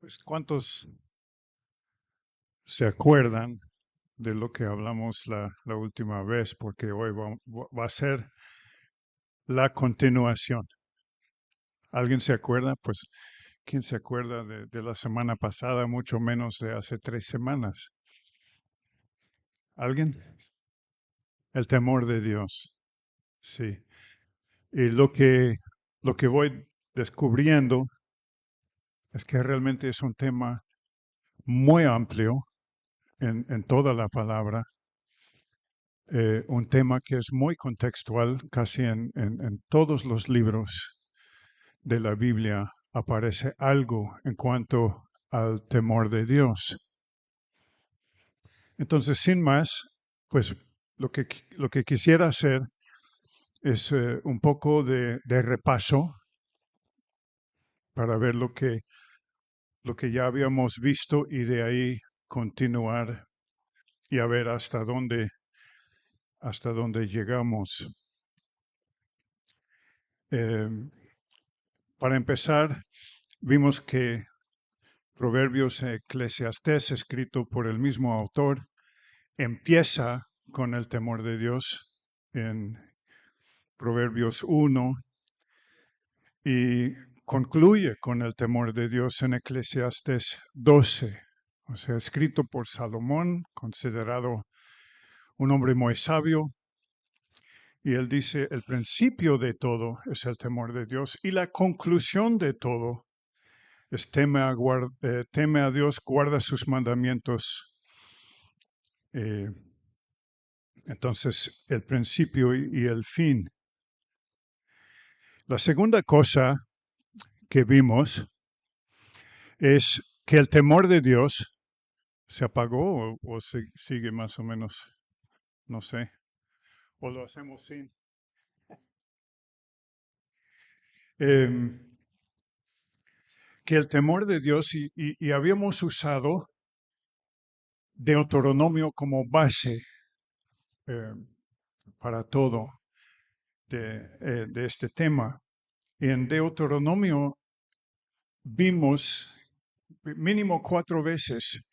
Pues, ¿cuántos se acuerdan de lo que hablamos la última vez? Porque hoy va a ser la continuación. ¿Alguien se acuerda? Pues, ¿quién se acuerda de la semana pasada, mucho menos de hace 3 semanas? ¿Alguien? El temor de Dios. Sí. Y lo que voy descubriendo es que realmente es un tema muy amplio en toda la palabra. Un tema que es muy contextual, casi en todos los libros de la Biblia aparece algo en cuanto al temor de Dios. Entonces, sin más, pues lo que quisiera hacer es un poco de repaso para ver lo que ya habíamos visto y de ahí continuar y a ver hasta dónde llegamos. Eh, para empezar, vimos que Proverbios Eclesiastés, escrito por el mismo autor, empieza con el temor de Dios en Proverbios 1 y concluye con el temor de Dios en Eclesiastés 12. O sea, escrito por Salomón, considerado un hombre muy sabio. Y él dice, el principio de todo es el temor de Dios y la conclusión de todo es teme a Dios, guarda sus mandamientos. Entonces, el principio y el fin. La segunda cosa que vimos es que el temor de Dios se apagó o sigue más o menos, no sé, o lo hacemos sin. Em, que el temor de Dios, y habíamos usado Deuteronomio como base para todo de este tema. En Deuteronomio vimos mínimo 4 veces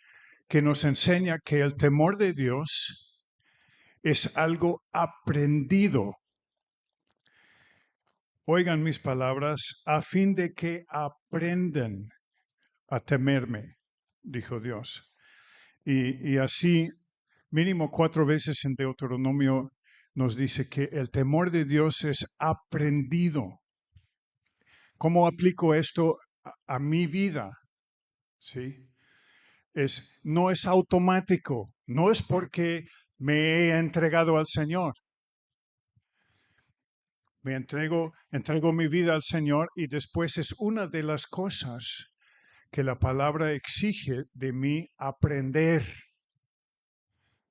que nos enseña que el temor de Dios es algo aprendido. Oigan mis palabras, a fin de que aprendan a temerme, dijo Dios. Y así, mínimo 4 veces en Deuteronomio nos dice que el temor de Dios es aprendido. ¿Cómo aplico esto a mi vida? ¿Sí? No es automático, no es porque me he entregado al Señor. Entrego mi vida al Señor y después es una de las cosas que la palabra exige de mí aprender.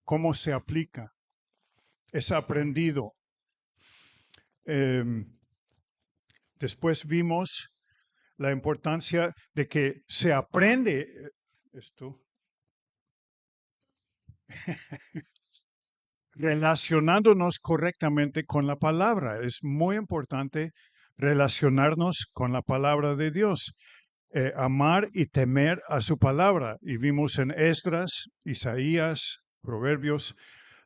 ¿Cómo se aplica? Es aprendido. Después vimos la importancia de que se aprende esto relacionándonos correctamente con la palabra. Es muy importante relacionarnos con la palabra de Dios, amar y temer a su palabra. Y vimos en Esdras, Isaías, Proverbios,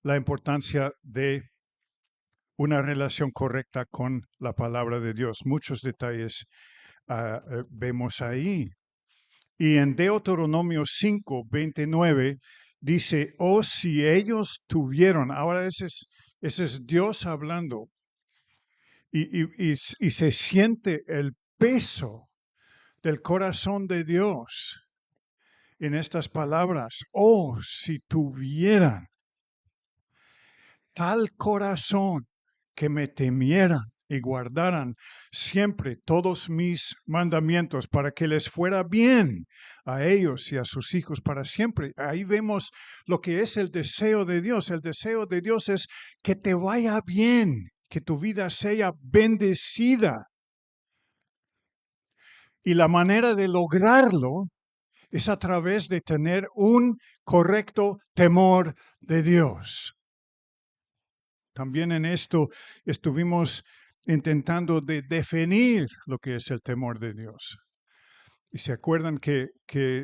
la importancia de una relación correcta con la palabra de Dios. Muchos detalles vemos ahí. Y en Deuteronomio 5:29 dice, oh, si ellos tuvieron, ahora ese es Dios hablando, y se siente el peso del corazón de Dios en estas palabras, oh, si tuvieran tal corazón que me temieran y guardaran siempre todos mis mandamientos para que les fuera bien a ellos y a sus hijos para siempre. Ahí vemos lo que es el deseo de Dios. El deseo de Dios es que te vaya bien, que tu vida sea bendecida. Y la manera de lograrlo es a través de tener un correcto temor de Dios. También en esto estuvimos intentando de definir lo que es el temor de Dios. Y se acuerdan que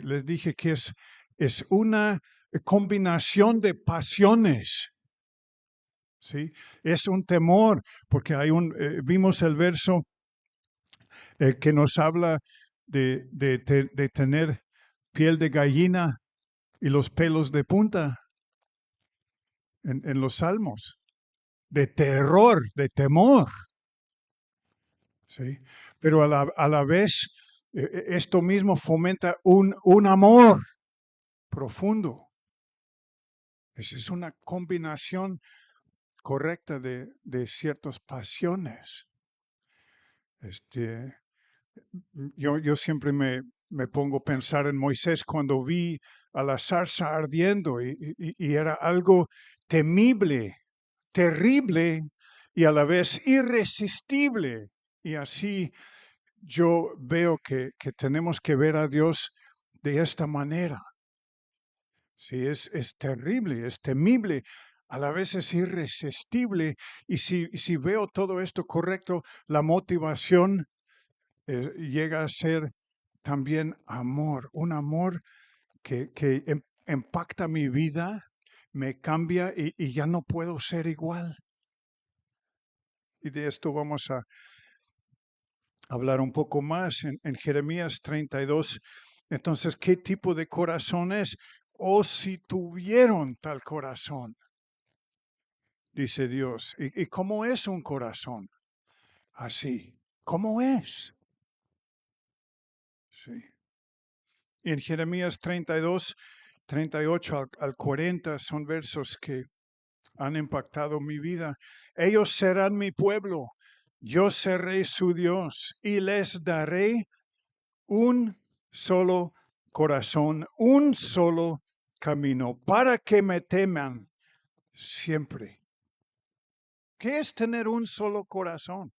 les dije que es una combinación de pasiones. ¿Sí? Es un temor, porque vimos el verso que nos habla de tener piel de gallina y los pelos de punta en los salmos, de terror, de temor. ¿Sí? Pero a la vez, esto mismo fomenta un amor profundo. Esa es una combinación correcta de ciertas pasiones. Yo siempre me pongo a pensar en Moisés cuando vi a la zarza ardiendo y era algo temible, terrible y a la vez irresistible. Y así yo veo que tenemos que ver a Dios de esta manera. Sí, es terrible, es temible, a la vez es irresistible. Y si veo todo esto correcto, la motivación llega a ser también amor, un amor que impacta mi vida, me cambia y ya no puedo ser igual. Y de esto vamos a hablar un poco más en Jeremías 32. Entonces, ¿qué tipo de corazón es? O si tuvieron tal corazón, dice Dios. ¿Y cómo es un corazón? Así. ¿Cómo es? Sí. Y en Jeremías 32, 38 al 40 son versos que han impactado mi vida. Ellos serán mi pueblo, yo seré su Dios y les daré un solo corazón, un solo camino, para que me teman siempre. ¿Qué es tener un solo corazón?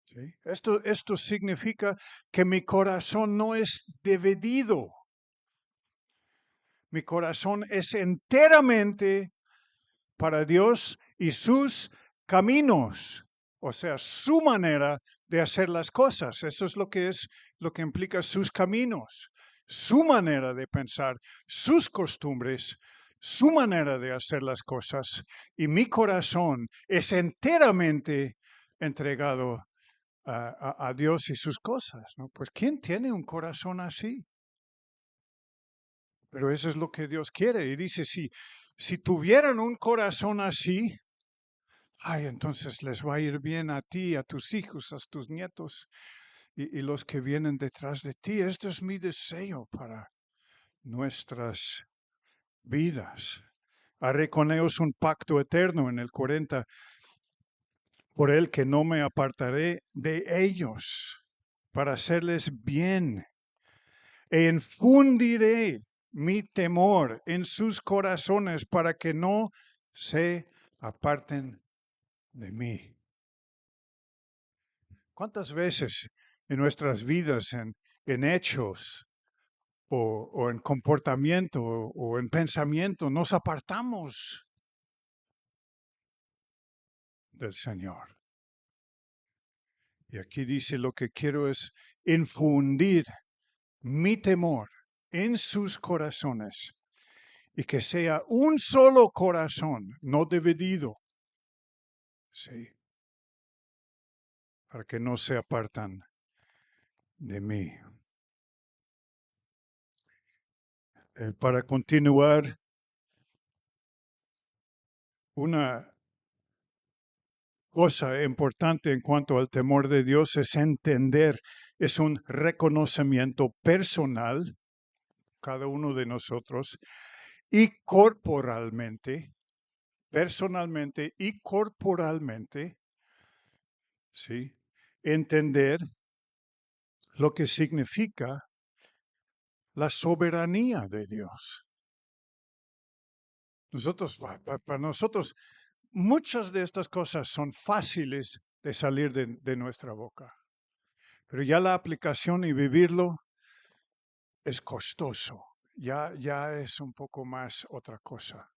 ¿Sí? Esto significa que mi corazón no es dividido. Mi corazón es enteramente para Dios y sus caminos, o sea, su manera de hacer las cosas. Eso es lo que implica sus caminos, su manera de pensar, sus costumbres, su manera de hacer las cosas. Y mi corazón es enteramente entregado a Dios y sus cosas, ¿no? Pues ¿quién tiene un corazón así? Pero eso es lo que Dios quiere. Y dice, si tuvieran un corazón así, ay, entonces les va a ir bien a ti, a tus hijos, a tus nietos y los que vienen detrás de ti. Este es mi deseo para nuestras vidas. Haré con ellos un pacto eterno en el 40, por el que no me apartaré de ellos para hacerles bien e infundiré mi temor en sus corazones para que no se aparten de mí. ¿Cuántas veces en nuestras vidas, en hechos o en comportamiento o en pensamiento, nos apartamos del Señor? Y aquí dice, lo que quiero es infundir mi temor en sus corazones y que sea un solo corazón, no dividido, sí, para que no se apartan de mí. Para continuar, una cosa importante en cuanto al temor de Dios es entender, es un reconocimiento personal, cada uno de nosotros, y corporalmente, personalmente y corporalmente, ¿sí? Entender lo que significa la soberanía de Dios. Para nosotros, muchas de estas cosas son fáciles de salir de nuestra boca, pero ya la aplicación y vivirlo es costoso, ya es un poco más otra cosa.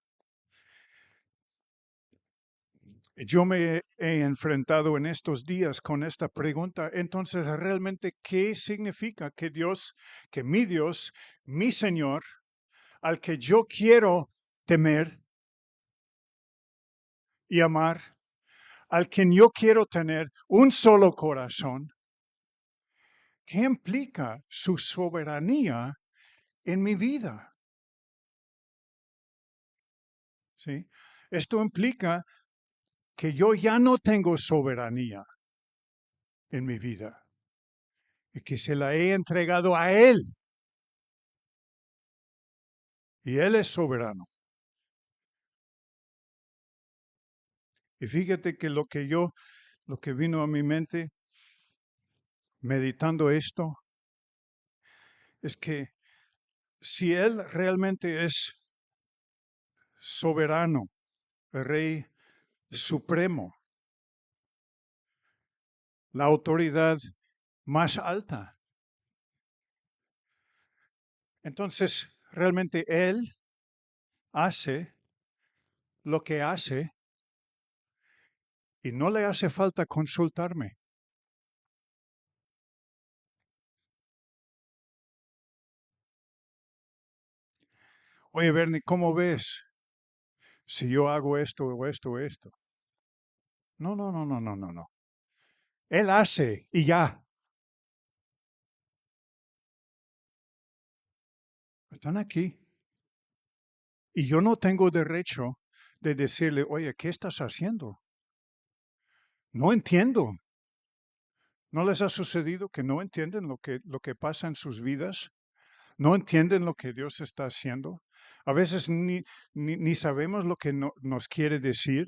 Yo me he enfrentado en estos días con esta pregunta. Entonces, realmente, ¿qué significa que Dios, que mi Dios, mi Señor, al que yo quiero temer y amar, al quien yo quiero tener un solo corazón, qué implica su soberanía en mi vida? ¿Sí? Esto implica que yo ya no tengo soberanía en mi vida y que se la he entregado a Él y Él es soberano. Y fíjate que lo que vino a mi mente meditando esto, es que si Él realmente es soberano, Rey supremo, la autoridad más alta, entonces realmente Él hace lo que hace y no le hace falta consultarme. Oye, Bernie, ¿cómo ves si yo hago esto o esto o esto? No, no, no, no, no, no, no. Él hace y ya. Están aquí. Y yo no tengo derecho de decirle, oye, ¿qué estás haciendo? No entiendo. ¿No les ha sucedido que no entienden lo que pasa en sus vidas? ¿No entienden lo que Dios está haciendo? A veces ni sabemos lo que nos quiere decir.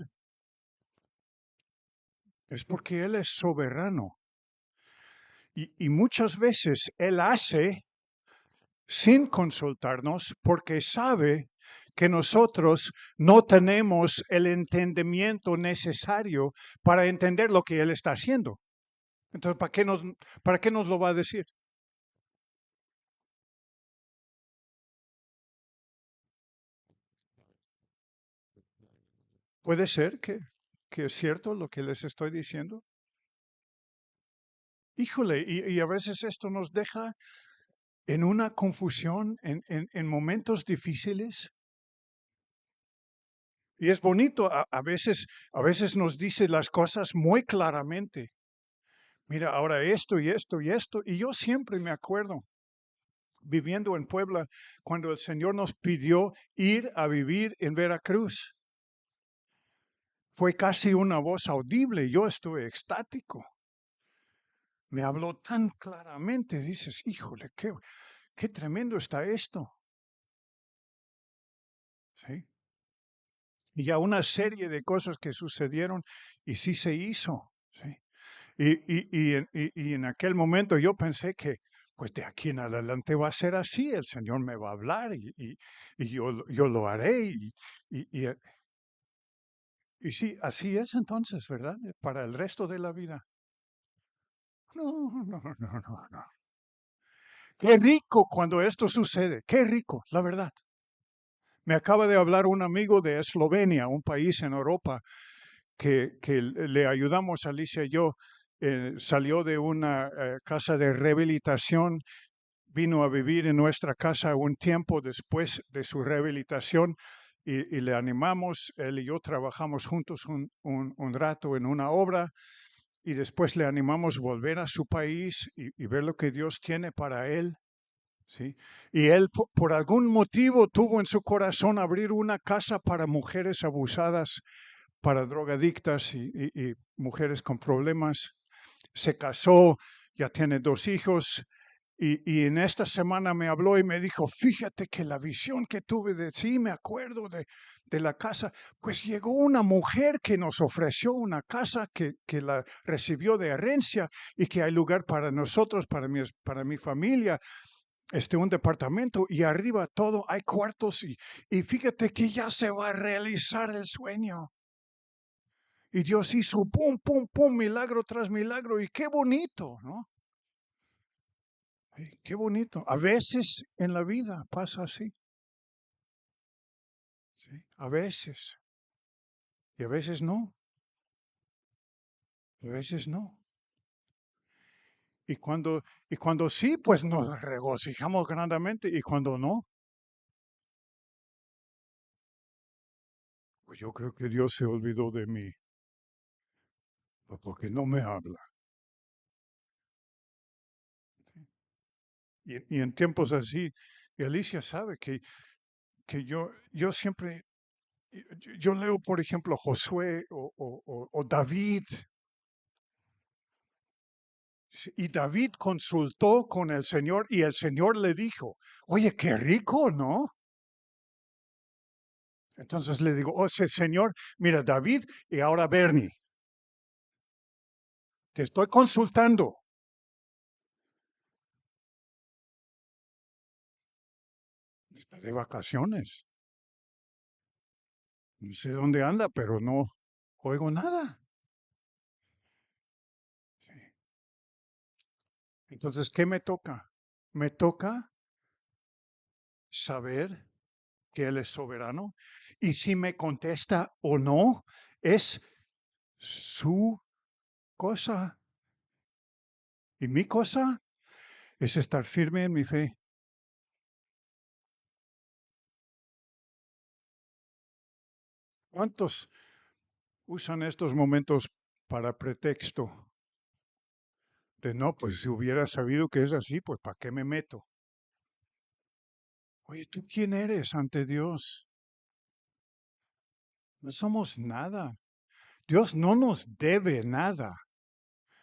Es porque Él es soberano. Y muchas veces Él hace sin consultarnos porque sabe que nosotros no tenemos el entendimiento necesario para entender lo que Él está haciendo. Entonces, para qué nos lo va a decir? ¿Puede ser que es cierto lo que les estoy diciendo? Híjole, y a veces esto nos deja en una confusión, en momentos difíciles. Y es bonito, a veces nos dice las cosas muy claramente. Mira, ahora esto y esto y esto. Y yo siempre me acuerdo, viviendo en Puebla, cuando el Señor nos pidió ir a vivir en Veracruz. Fue casi una voz audible. Yo estuve extático. Me habló tan claramente. Dices, híjole, qué tremendo está esto. ¿Sí? Y ya una serie de cosas que sucedieron y sí se hizo. ¿Sí? Y en aquel momento yo pensé que, pues de aquí en adelante va a ser así, el Señor me va a hablar y yo lo haré. Y, y, eh, y sí, así es entonces, ¿verdad? Para el resto de la vida. No, no, no, no, no. Qué rico cuando esto sucede, qué rico, la verdad. Me acaba de hablar un amigo de Eslovenia, un país en Europa, que le ayudamos, Alicia y yo, salió de una casa de rehabilitación, vino a vivir en nuestra casa un tiempo después de su rehabilitación y le animamos, él y yo trabajamos juntos un rato en una obra y después le animamos volver a su país y ver lo que Dios tiene para él. ¿Sí? Y él por algún motivo tuvo en su corazón abrir una casa para mujeres abusadas, para drogadictas y mujeres con problemas. Se casó, ya tiene 2 hijos. Y en esta semana me habló y me dijo, fíjate que la visión que tuve de sí, me acuerdo de la casa, pues llegó una mujer que nos ofreció una casa que la recibió de herencia y que hay lugar para nosotros, para mi familia, un departamento y arriba todo, hay cuartos y fíjate que ya se va a realizar el sueño. Y Dios hizo pum, pum, pum, milagro tras milagro y qué bonito, ¿no? Qué bonito. A veces en la vida pasa así, ¿sí? A veces y a veces no. A veces no. Y cuando sí, pues nos regocijamos grandemente. Y cuando no, pues yo creo que Dios se olvidó de mí, pues porque no me habla. Y en tiempos así, y Alicia sabe que yo siempre, yo leo, por ejemplo, Josué o David. Sí, y David consultó con el Señor y el Señor le dijo, oye, qué rico, ¿no? Entonces le digo, oh, sí, Señor, mira, David y ahora Bernie, te estoy consultando. Está de vacaciones. No sé dónde anda, pero no oigo nada. Sí. Entonces, ¿qué me toca? Me toca saber que Él es soberano y si me contesta o no, es su cosa. Y mi cosa es estar firme en mi fe. ¿Cuántos usan estos momentos para pretexto de no, pues si hubiera sabido que es así, pues ¿para qué me meto? Oye, ¿tú quién eres ante Dios? No somos nada. Dios no nos debe nada.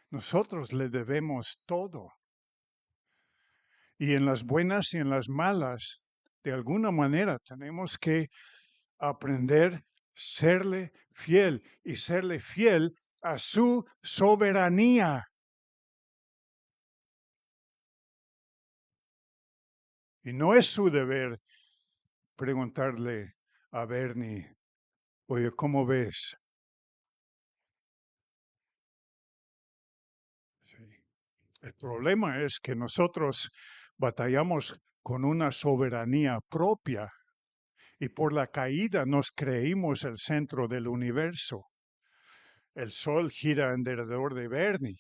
Nosotros le debemos todo. Y en las buenas y en las malas, de alguna manera tenemos que aprender serle fiel y serle fiel a su soberanía. Y no es su deber preguntarle a Bernie, oye, ¿cómo ves? Sí. El problema es que nosotros batallamos con una soberanía propia y por la caída nos creímos el centro del universo. El sol gira alrededor de Bernie.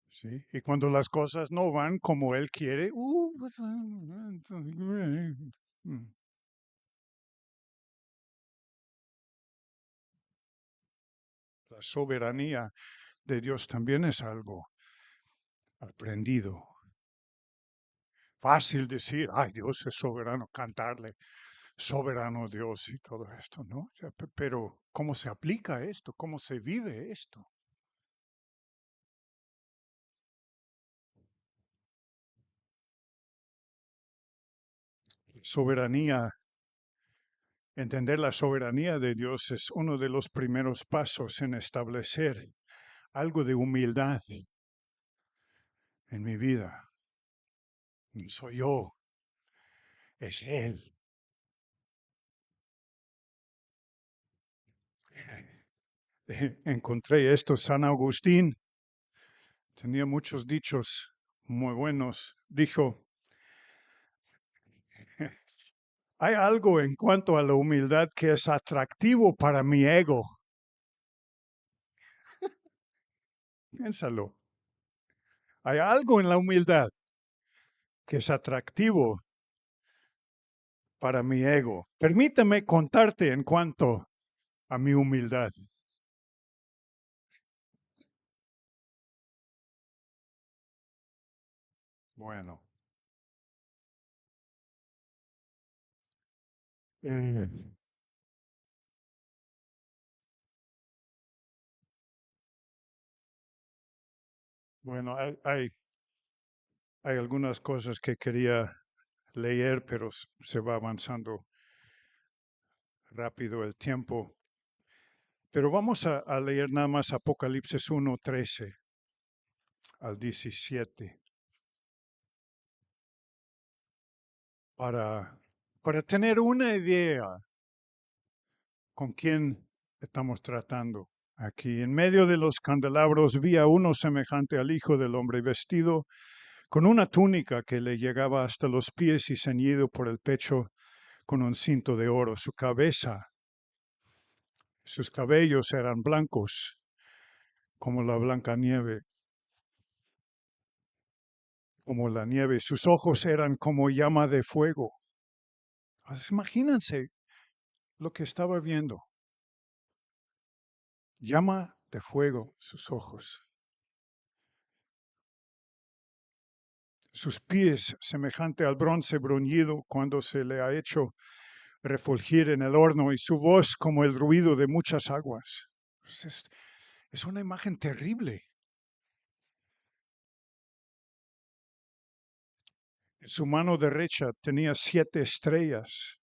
¿Sí? Y cuando las cosas no van como él quiere, la soberanía de Dios también es algo aprendido. Fácil decir, ay, Dios es soberano, cantarle, soberano Dios y todo esto, ¿no? Pero, ¿cómo se aplica esto? ¿Cómo se vive esto? Soberanía, entender la soberanía de Dios es uno de los primeros pasos en establecer algo de humildad en mi vida. No soy yo, es Él. Encontré esto, San Agustín tenía muchos dichos muy buenos. Dijo, hay algo en cuanto a la humildad que es atractivo para mi ego. Piénsalo. Hay algo en la humildad que es atractivo para mi ego. Permíteme contarte en cuanto a mi humildad. Bueno, eh, bueno, hay algunas cosas que quería leer, pero se va avanzando rápido el tiempo. Pero vamos a leer nada más Apocalipsis 1:13 al 17 para, para tener una idea con quién estamos tratando aquí. En medio de los candelabros vi a uno semejante al Hijo del Hombre, vestido con una túnica que le llegaba hasta los pies y ceñido por el pecho con un cinto de oro. Su cabeza Sus cabellos eran blancos, como la blanca nieve, como la nieve. Sus ojos eran como llama de fuego. Pues imagínense lo que estaba viendo. Llama de fuego sus ojos. Sus pies semejante al bronce bruñido cuando se le ha hecho refulgir en el horno, y su voz como el ruido de muchas aguas. Pues es una imagen terrible. En su mano derecha tenía 7 estrellas,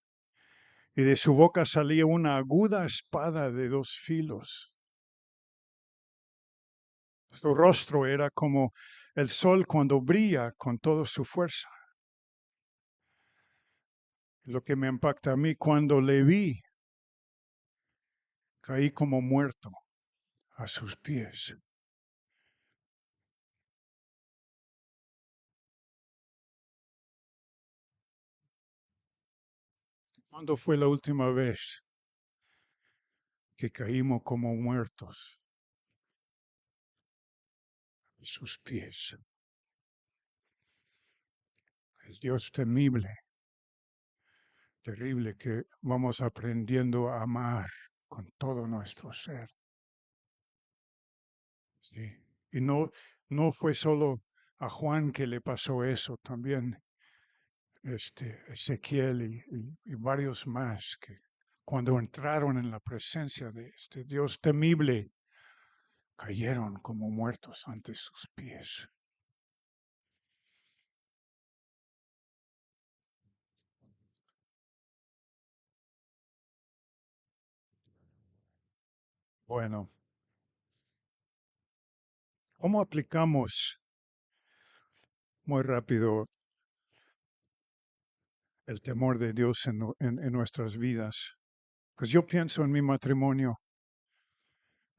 y de su boca salía una aguda espada de 2 filos. Su rostro era como el sol cuando brilla con toda su fuerza. Lo que me impacta a mí, cuando le vi, caí como muerto a sus pies. ¿Cuándo fue la última vez que caímos como muertos a sus pies? El Dios temible, terrible, que vamos aprendiendo a amar con todo nuestro ser. Sí. Y no fue solo a Juan que le pasó eso, también Ezequiel y varios más que cuando entraron en la presencia de este Dios temible, cayeron como muertos ante sus pies. Bueno, ¿cómo aplicamos muy rápido el temor de Dios en nuestras vidas? Pues yo pienso en mi matrimonio.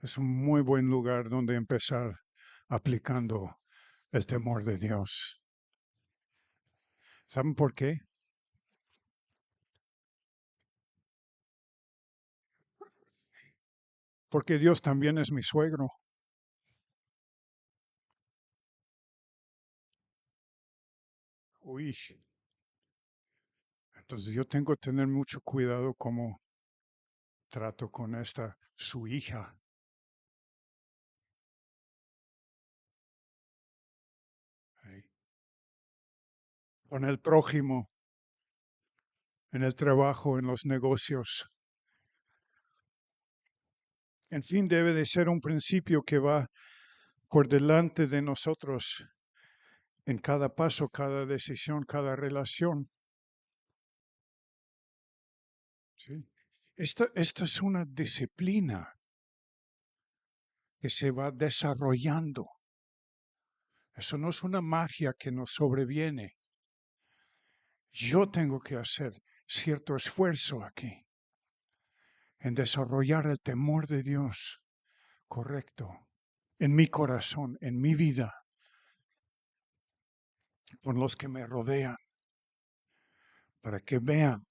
Es un muy buen lugar donde empezar aplicando el temor de Dios. ¿Saben por qué? Porque Dios también es mi suegro. Uy, entonces yo tengo que tener mucho cuidado cómo trato con esta, su hija. ¿Eh? Con el prójimo, en el trabajo, en los negocios. En fin, debe de ser un principio que va por delante de nosotros en cada paso, cada decisión, cada relación. ¿Sí? Esta es una disciplina que se va desarrollando. Eso no es una magia que nos sobreviene. Yo tengo que hacer cierto esfuerzo aquí en desarrollar el temor de Dios correcto en mi corazón, en mi vida, con los que me rodean, para que vean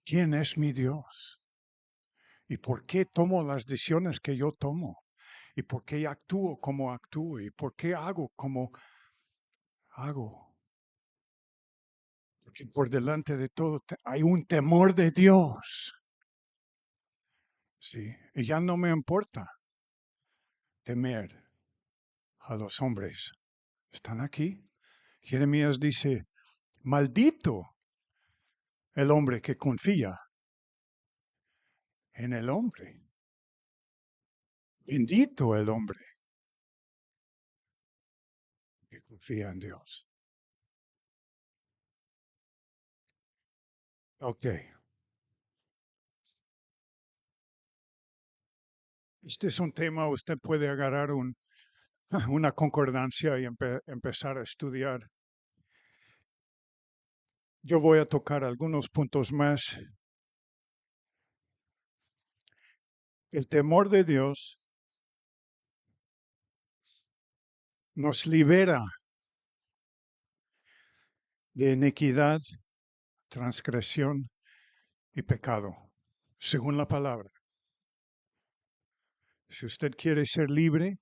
quién es mi Dios y por qué tomo las decisiones que yo tomo y por qué actúo como actúo y por qué hago como hago. Porque por delante de todo hay un temor de Dios. Sí, y ya no me importa temer a los hombres. ¿Están aquí? Jeremías dice, maldito el hombre que confía en el hombre. Bendito el hombre que confía en Dios. Ok. Este es un tema, usted puede agarrar una concordancia y empezar a estudiar. Yo voy a tocar algunos puntos más. El temor de Dios nos libera de iniquidad, transgresión y pecado, según la palabra. Si usted quiere ser libre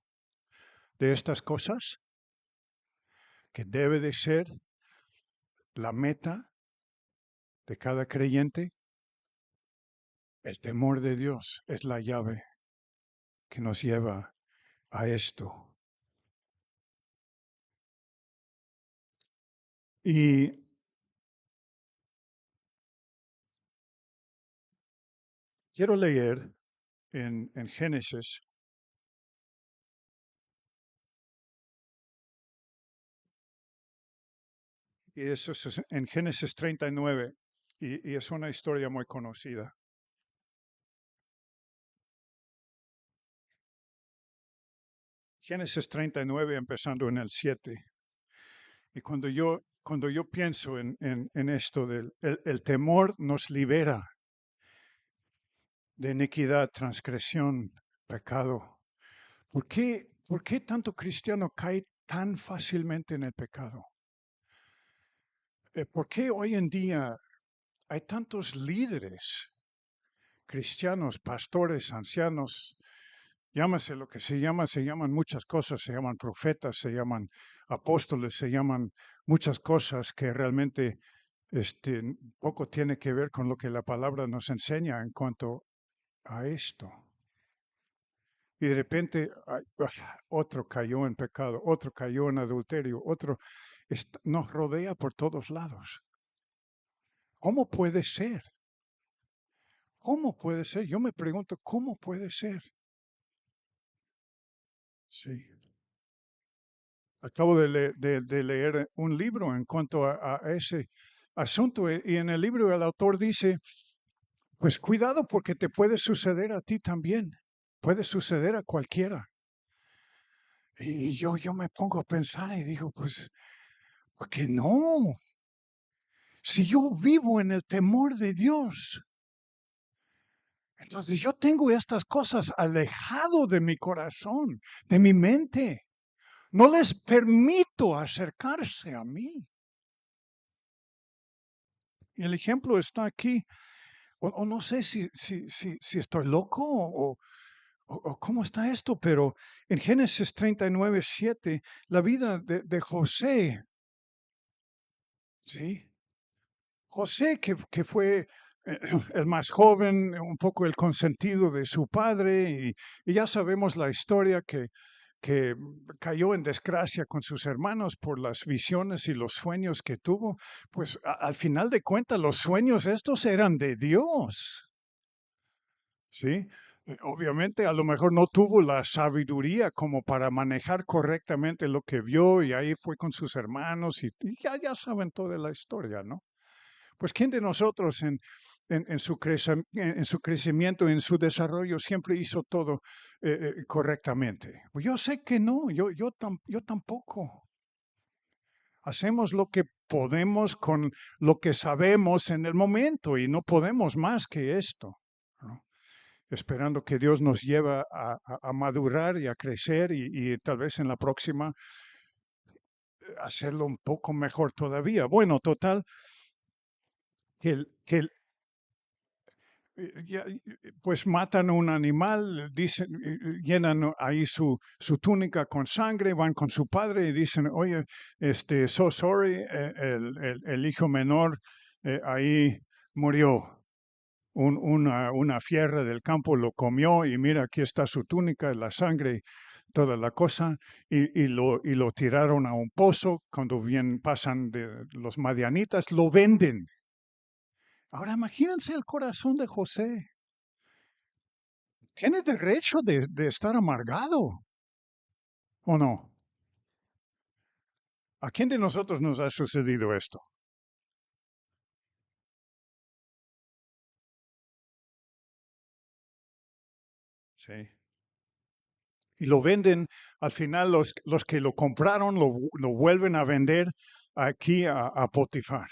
de estas cosas, que debe de ser la meta de cada creyente, el temor de Dios es la llave que nos lleva a esto. Y quiero leer en Génesis, y eso es en Génesis 39, y es una historia muy conocida. Génesis 39, empezando en el 7. Y cuando yo pienso en esto del el temor nos libera de iniquidad, transgresión, pecado. Por qué tanto cristiano cae tan fácilmente en el pecado? ¿Por qué hoy en día hay tantos líderes cristianos, pastores, ancianos? Llámase lo que se llaman muchas cosas, se llaman profetas, se llaman apóstoles, se llaman muchas cosas que realmente poco tiene que ver con lo que la palabra nos enseña en cuanto a esto. Y de repente otro cayó en pecado, otro cayó en adulterio, otro nos rodea por todos lados. ¿Cómo puede ser? ¿Cómo puede ser? Yo me pregunto, ¿cómo puede ser? Sí. Acabo de leer un libro en cuanto a ese asunto y en el libro el autor dice, pues cuidado porque te puede suceder a ti también, puede suceder a cualquiera. Y yo me pongo a pensar y digo, pues, ¿por qué no? Si yo vivo en el temor de Dios, entonces yo tengo estas cosas alejado de mi corazón, de mi mente. No les permito acercarse a mí. Y el ejemplo está aquí. O no sé si estoy loco o cómo está esto, pero en Génesis 39, 7, la vida de José, ¿sí? José, que fue el más joven, un poco el consentido de su padre, y ya sabemos la historia que cayó en desgracia con sus hermanos por las visiones y los sueños que tuvo, pues al final de cuentas los sueños estos eran de Dios, ¿sí? Obviamente a lo mejor no tuvo la sabiduría como para manejar correctamente lo que vio y ahí fue con sus hermanos y ya saben toda la historia, ¿no? Pues ¿quién de nosotros en su crecimiento, en su desarrollo, siempre hizo todo correctamente? Pues yo sé que no, yo tampoco. Hacemos lo que podemos con lo que sabemos en el momento y no podemos más que esto, ¿no? Esperando que Dios nos lleve a madurar y a crecer y tal vez en la próxima hacerlo un poco mejor todavía. Bueno, total, que pues matan un animal, dicen, llenan ahí su túnica con sangre, van con su padre y dicen, oye, so sorry, el hijo menor ahí murió. Una fiera del campo lo comió y mira, aquí está su túnica, la sangre, toda la cosa, y lo tiraron a un pozo. Cuando bien pasan de los madianitas, lo venden. Ahora imagínense el corazón de José. Tiene derecho de estar amargado, ¿o no? ¿A quién de nosotros nos ha sucedido esto? Sí. Y lo venden, al final los que lo compraron lo vuelven a vender aquí a Potifar.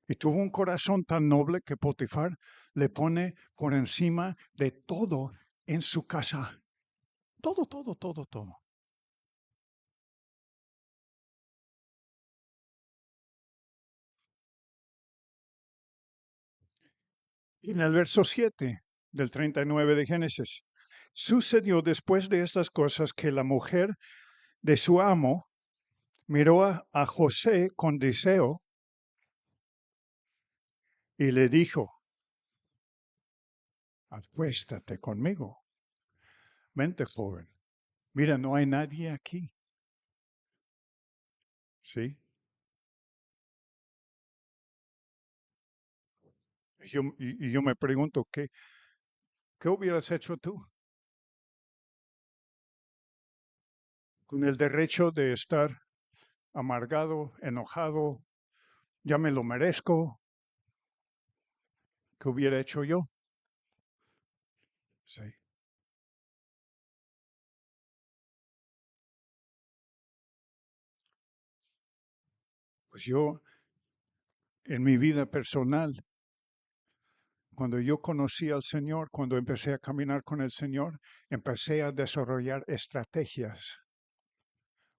Y tuvo un corazón tan noble que Potifar le pone por encima de todo en su casa. Todo, todo, todo, todo. Y en el verso 7 del 39 de Génesis, Sucedió después de estas cosas que la mujer de su amo miró a José con deseo y le dijo, acuéstate conmigo. Vente, joven. Mira, no hay nadie aquí. ¿Sí? Y yo me pregunto, ¿qué hubieras hecho tú con el derecho de estar amargado, enojado? Ya me lo merezco. ¿Qué hubiera hecho yo? Sí. Pues yo, en mi vida personal, cuando yo conocí al Señor, cuando empecé a caminar con el Señor, empecé a desarrollar estrategias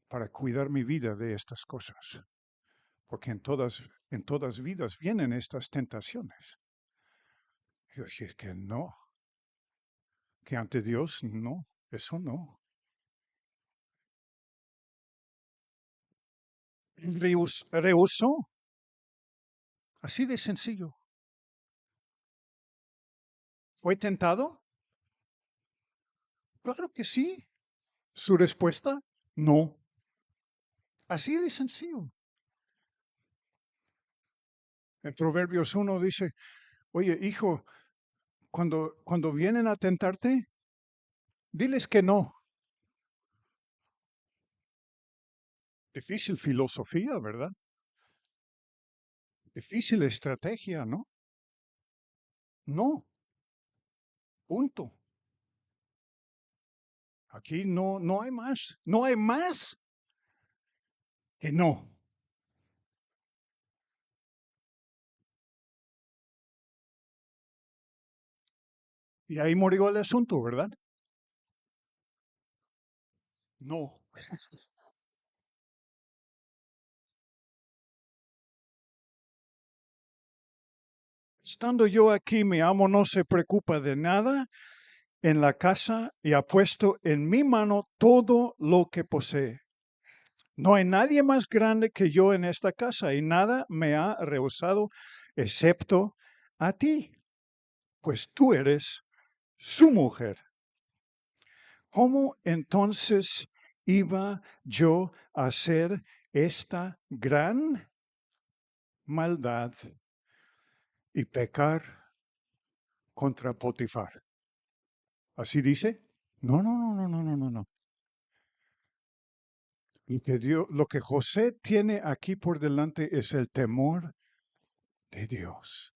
para cuidar mi vida de estas cosas. Porque en todas vidas vienen estas tentaciones. Yo dije que no, que ante Dios no, eso no. Rehusó, así de sencillo. ¿Fue tentado? Claro que sí. Su respuesta, no. Así de sencillo. En Proverbios 1 dice, oye, hijo, cuando vienen a tentarte, diles que no. Difícil filosofía, ¿verdad? Difícil estrategia, ¿no? No, punto. Aquí no hay más. No hay más que no. Y ahí murió el asunto, ¿verdad? No. Estando yo aquí, mi amo no se preocupa de nada en la casa y ha puesto en mi mano todo lo que posee. No hay nadie más grande que yo en esta casa y nada me ha rehusado excepto a ti, pues tú eres su mujer. ¿Cómo entonces iba yo a hacer esta gran maldad y pecar contra Potifar? ¿Así dice? No, no, no, no, no, no, no, no. Lo que José tiene aquí por delante es el temor de Dios.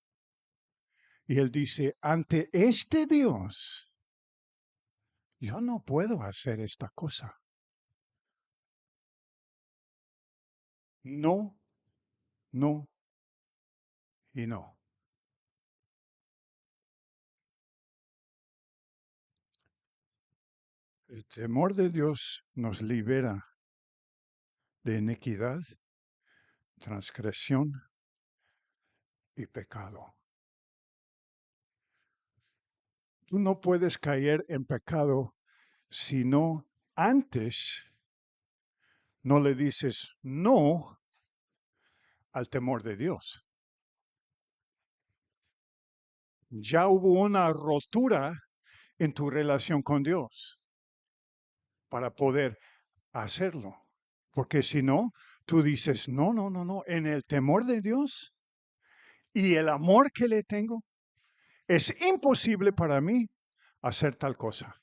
Y él dice, ante este Dios, yo no puedo hacer esta cosa. No, no y no. El temor de Dios nos libera de iniquidad, transgresión y pecado. Tú no puedes caer en pecado si no antes no le dices no al temor de Dios. Ya hubo una rotura en tu relación con Dios para poder hacerlo. Porque si no, tú dices, no, no, no, no, en el temor de Dios y el amor que le tengo, es imposible para mí hacer tal cosa.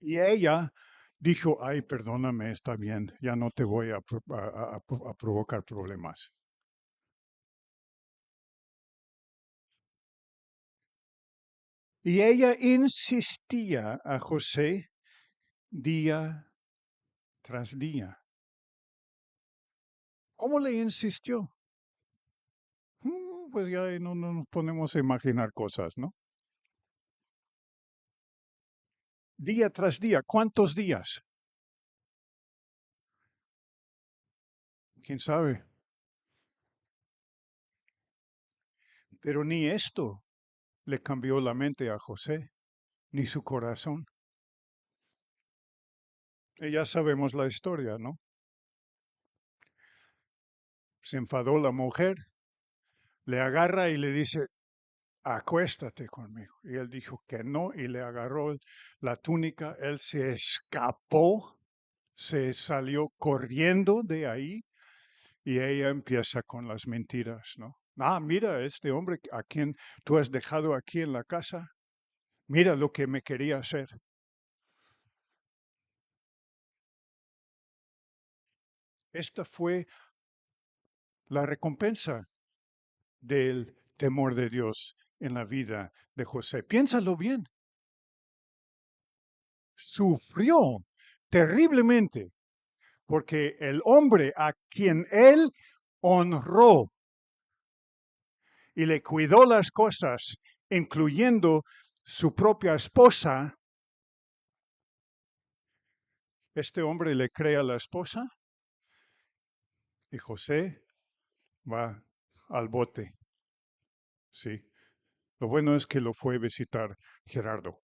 Y ella dijo, ay, perdóname, está bien, ya no te voy a provocar problemas. Y ella insistía a José día tras día. ¿Cómo le insistió? Pues ya no nos ponemos a imaginar cosas, ¿no? Día tras día, ¿cuántos días? ¿Quién sabe? Pero ni esto le cambió la mente a José, ni su corazón. Y ya sabemos la historia, ¿no? Se enfadó la mujer, le agarra y le dice, acuéstate conmigo. Y él dijo que no y le agarró la túnica. Él se escapó, se salió corriendo de ahí y ella empieza con las mentiras, ¿no? Ah, mira, este hombre a quien tú has dejado aquí en la casa, mira lo que me quería hacer. Esta fue la recompensa del temor de Dios en la vida de José. Piénsalo bien. Sufrió terriblemente porque el hombre a quien él honró y le cuidó las cosas, incluyendo su propia esposa, este hombre le cree a la esposa y José va al bote. Sí. Lo bueno es que lo fue a visitar Gerardo.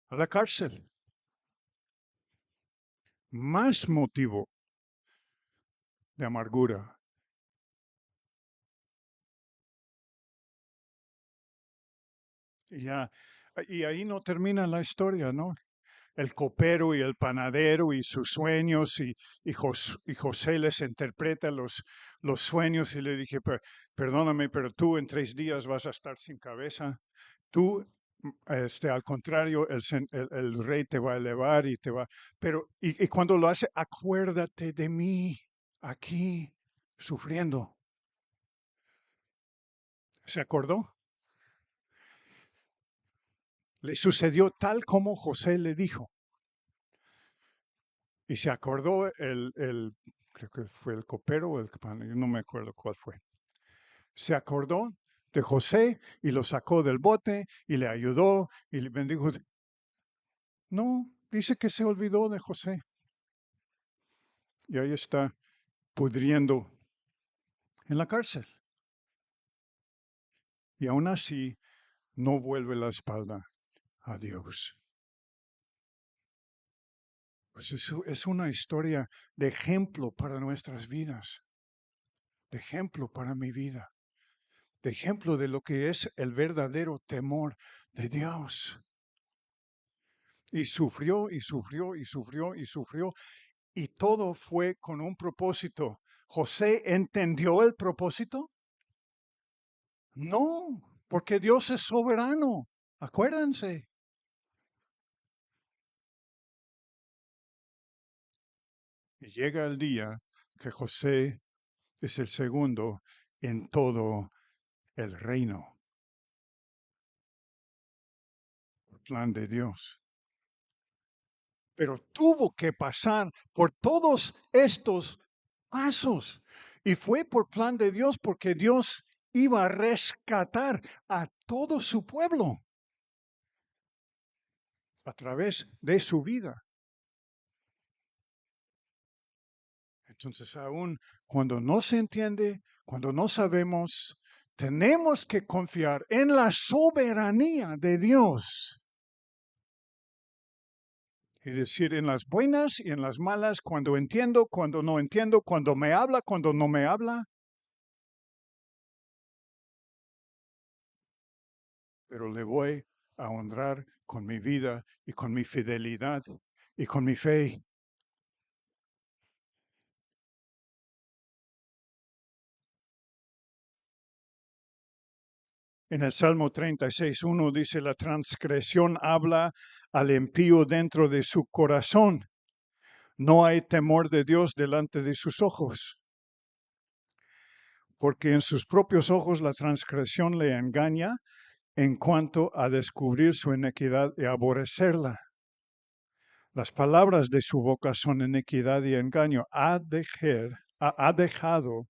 A la cárcel. Más motivo de amargura. Y ya, y ahí no termina la historia, ¿no? El copero y el panadero y sus sueños y José les interpreta los sueños y le dije, perdóname, pero tú en 3 días vas a estar sin cabeza. Tú, al contrario, el rey te va a elevar y te va, pero, y cuando lo hace, acuérdate de mí aquí sufriendo. ¿Se acordó? Le sucedió tal como José le dijo. Y se acordó creo que fue el copero o el panadero, no me acuerdo cuál fue. Se acordó de José y lo sacó del bote y le ayudó y le bendijo. No, dice que se olvidó de José. Y ahí está pudriendo en la cárcel. Y aún así no vuelve la espalda a Dios. Pues eso es una historia de ejemplo para nuestras vidas, de ejemplo para mi vida, de ejemplo de lo que es el verdadero temor de Dios. Y sufrió y sufrió y sufrió y sufrió. Y todo fue con un propósito. ¿José entendió el propósito? No, porque Dios es soberano. Acuérdense. Y llega el día que José es el segundo en todo el reino. El plan de Dios. Pero tuvo que pasar por todos estos pasos. Y fue por plan de Dios porque Dios iba a rescatar a todo su pueblo a través de su vida. Entonces, aún cuando no se entiende, cuando no sabemos, tenemos que confiar en la soberanía de Dios. Y decir en las buenas y en las malas, cuando entiendo, cuando no entiendo, cuando me habla, cuando no me habla. Pero le voy a honrar con mi vida y con mi fidelidad y con mi fe. En el Salmo 36:1 dice, la transgresión habla al impío dentro de su corazón. No hay temor de Dios delante de sus ojos, porque en sus propios ojos la transgresión le engaña en cuanto a descubrir su iniquidad y aborrecerla. Las palabras de su boca son iniquidad y engaño. Ha dejado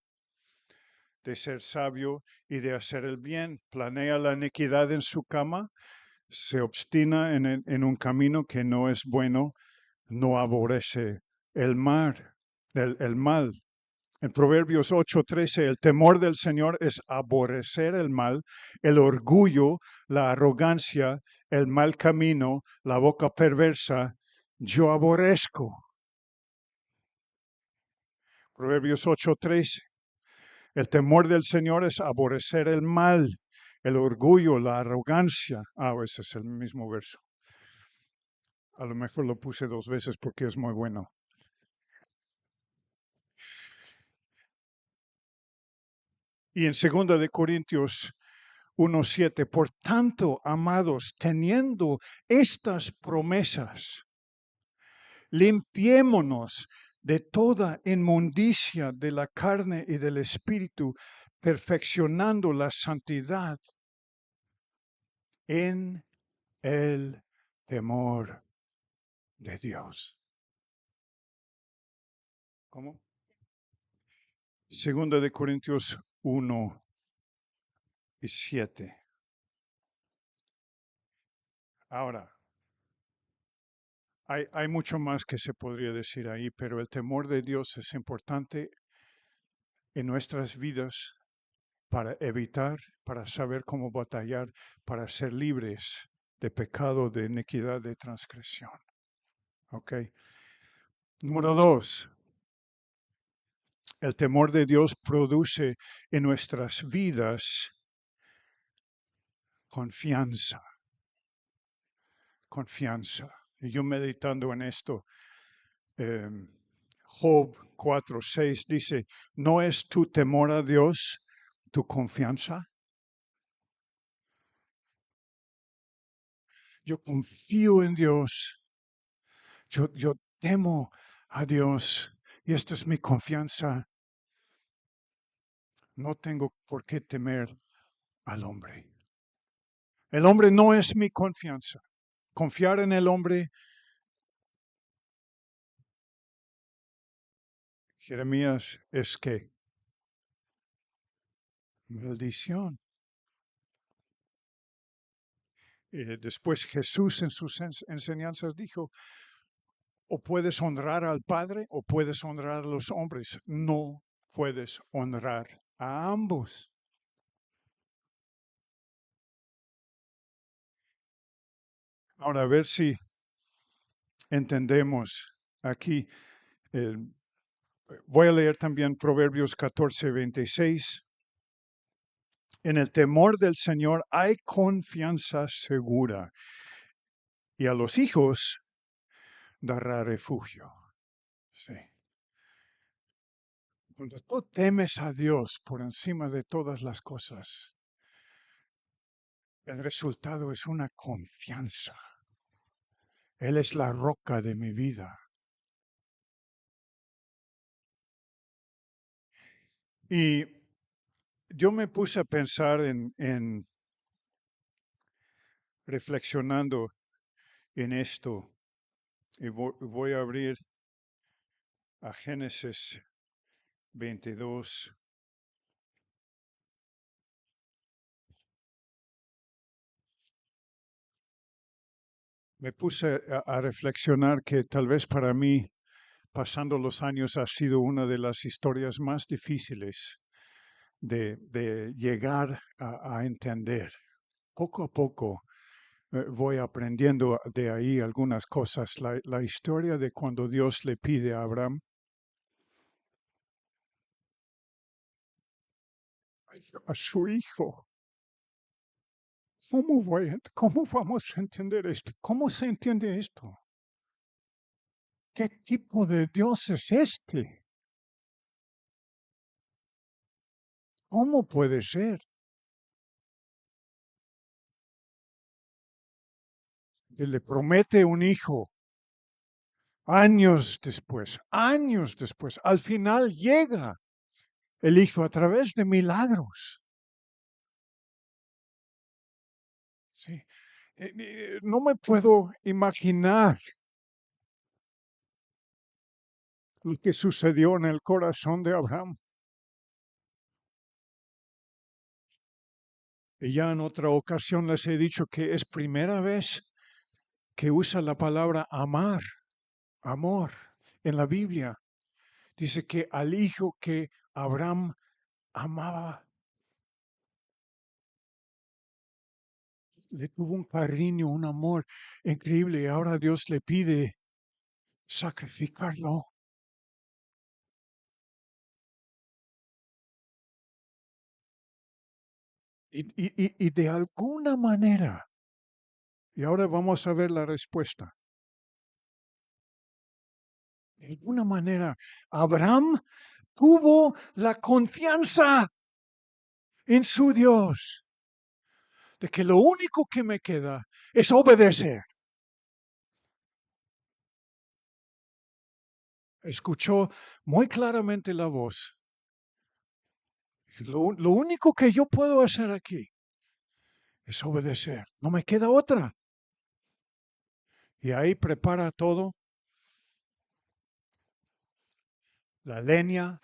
de ser sabio y de hacer el bien. Planea la iniquidad en su cama, se obstina en un camino que no es bueno. no aborrece el mal. En Proverbios 8:13, el temor del Señor es aborrecer el mal, el orgullo, la arrogancia, el mal camino, la boca perversa, yo aborrezco. Proverbios 8:13, el temor del Señor es aborrecer el mal, el orgullo, la arrogancia. Ese es el mismo verso. A lo mejor lo puse dos veces porque es muy bueno. Y en 2 Corintios 1:7, por tanto, amados, teniendo estas promesas, limpiémonos de toda inmundicia de la carne y del espíritu, perfeccionando la santidad en el temor de Dios. ¿Cómo? 2 Corintios 1:7. Ahora, hay mucho más que se podría decir ahí, pero el temor de Dios es importante en nuestras vidas para evitar, para saber cómo batallar, para ser libres de pecado, de iniquidad, de transgresión. ¿Ok? Número 2, el temor de Dios produce en nuestras vidas confianza. Confianza. Y yo meditando en esto, Job 4:6 dice, ¿no es tu temor a Dios tu confianza? Yo confío en Dios. Yo temo a Dios y esta es mi confianza. No tengo por qué temer al hombre. El hombre no es mi confianza. Confiar en el hombre, Jeremías, es que maldición. Después Jesús en sus enseñanzas dijo, o puedes honrar al Padre o puedes honrar a los hombres. No puedes honrar a ambos. Ahora, a ver si entendemos aquí. eh, Voy a leer también Proverbios 14:26. En el temor del Señor hay confianza segura y a los hijos dará refugio. Sí. Cuando tú temes a Dios por encima de todas las cosas, el resultado es una confianza. Él es la roca de mi vida. Y yo me puse a pensar en reflexionando en esto. Y voy a abrir a Génesis 22. Me puse a reflexionar que tal vez para mí, pasando los años, ha sido una de las historias más difíciles de llegar a entender. Poco a poco voy aprendiendo de ahí algunas cosas. La historia de cuando Dios le pide a Abraham a su hijo. ¿Cómo vamos a entender esto? ¿Cómo se entiende esto? ¿Qué tipo de Dios es este? ¿Cómo puede ser? Que le promete un hijo años después, al final llega el hijo a través de milagros. Sí. No me puedo imaginar lo que sucedió en el corazón de Abraham. Y ya en otra ocasión les he dicho que es primera vez que usa la palabra amar amor. En la Biblia dice que al hijo que Abraham amaba, le tuvo un cariño, un amor increíble y ahora Dios le pide sacrificarlo. Y de alguna manera, y ahora vamos a ver la respuesta, de alguna manera, Abraham tuvo la confianza en su Dios de que lo único que me queda es obedecer. Escuchó muy claramente la voz. Lo único que yo puedo hacer aquí es obedecer. No me queda otra. Y ahí prepara todo, la leña,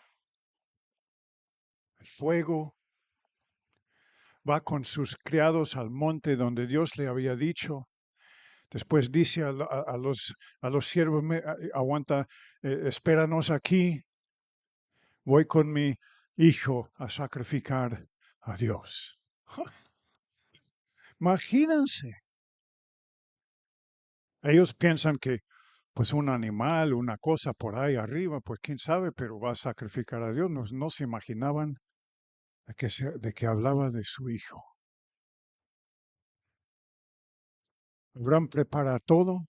el fuego, va con sus criados al monte donde Dios le había dicho. Después dice a los siervos, aguanta, espéranos aquí, voy con mi hijo a sacrificar a Dios. Imagínense. Ellos piensan que pues un animal, una cosa por ahí arriba, pues quién sabe, pero va a sacrificar a Dios. No se imaginaban de que hablaba de su hijo. Abraham prepara todo,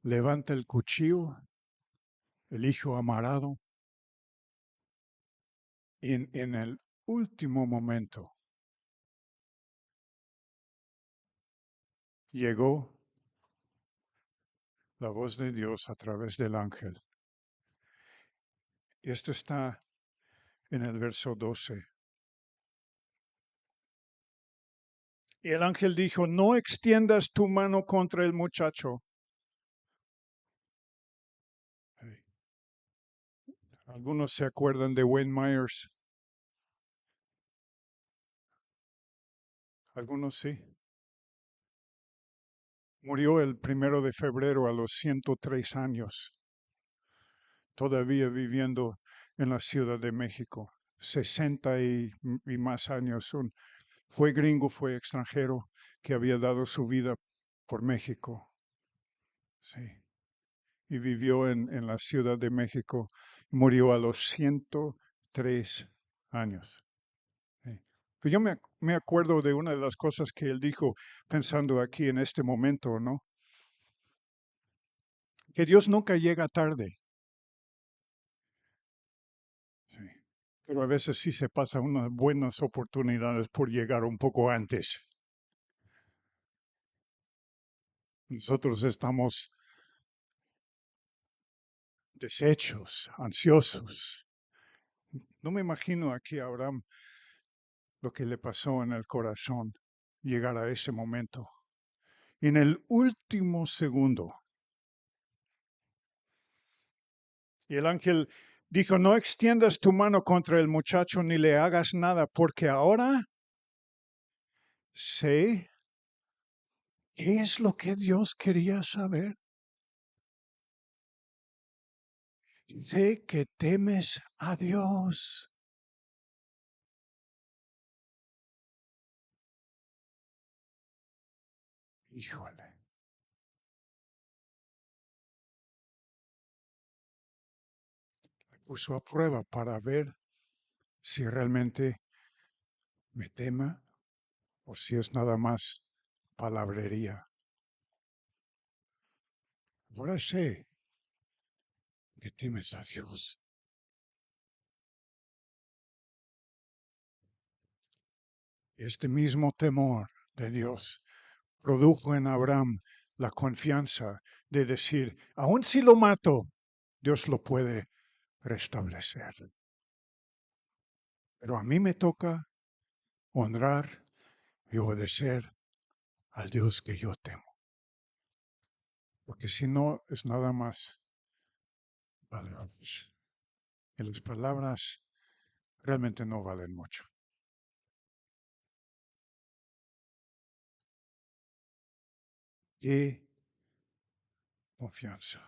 levanta el cuchillo, el hijo amarrado, y en el último momento llegó la voz de Dios a través del ángel. Y esto está en el verso 12. Y el ángel dijo, no extiendas tu mano contra el muchacho. Algunos se acuerdan de Wayne Myers. Algunos sí. Murió el 1 de febrero a los 103 años, todavía viviendo en la Ciudad de México. 60 y más años. Fue gringo, fue extranjero que había dado su vida por México. Sí. Y vivió en la Ciudad de México. Murió a los 103 años. Sí. Pues yo me acuerdo de una de las cosas que él dijo pensando aquí en este momento, ¿no? Que Dios nunca llega tarde. Sí. Pero a veces sí se pasan unas buenas oportunidades por llegar un poco antes. Nosotros estamos deshechos, ansiosos. No me imagino aquí a Abraham lo que le pasó en el corazón llegar a ese momento. Y en el último segundo, y el ángel dijo, no extiendas tu mano contra el muchacho ni le hagas nada, porque ahora sé qué es lo que Dios quería saber. Sé que temes a Dios. Híjole. Me puso a prueba para ver si realmente me tema o si es nada más palabrería. Ahora sé que temes a Dios. Este mismo temor de Dios produjo en Abraham la confianza de decir, aun si lo mato, Dios lo puede restablecer. Pero a mí me toca honrar y obedecer al Dios que yo temo. Porque si no, es nada más palabras. Y las palabras realmente no valen mucho. Qué confianza.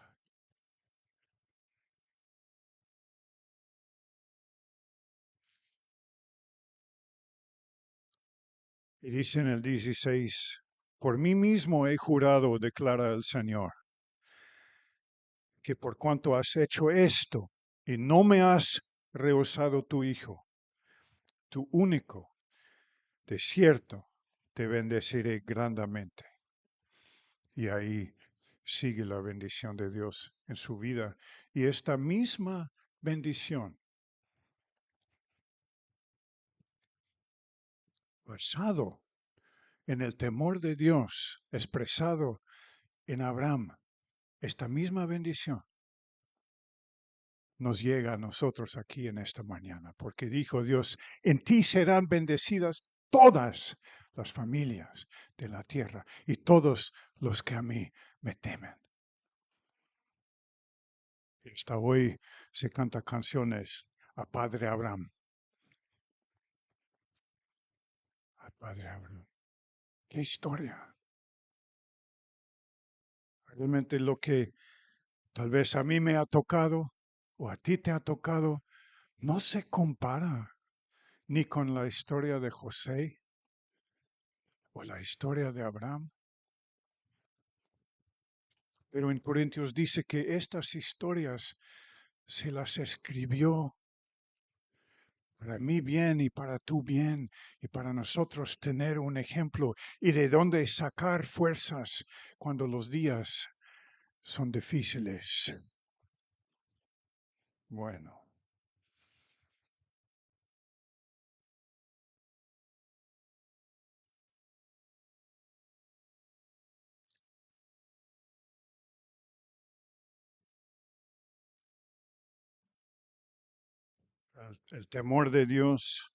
Y dice en el 16, por mí mismo he jurado, declara el Señor, que por cuanto has hecho esto y no me has rehusado tu hijo, tu único, de cierto te bendeciré grandemente. Y ahí sigue la bendición de Dios en su vida. Y esta misma bendición, basado en el temor de Dios expresado en Abraham, esta misma bendición nos llega a nosotros aquí en esta mañana, porque dijo Dios, en ti serán bendecidas todas las familias de la tierra y todos los que a mí me temen. Hasta hoy se canta canciones a Padre Abraham, a Padre Abraham. ¡Qué historia! Realmente lo que tal vez a mí me ha tocado o a ti te ha tocado no se compara ni con la historia de José o la historia de Abraham. Pero en Corintios dice que estas historias se las escribió para mi bien y para tu bien y para nosotros tener un ejemplo y de dónde sacar fuerzas cuando los días son difíciles. Bueno, el temor de Dios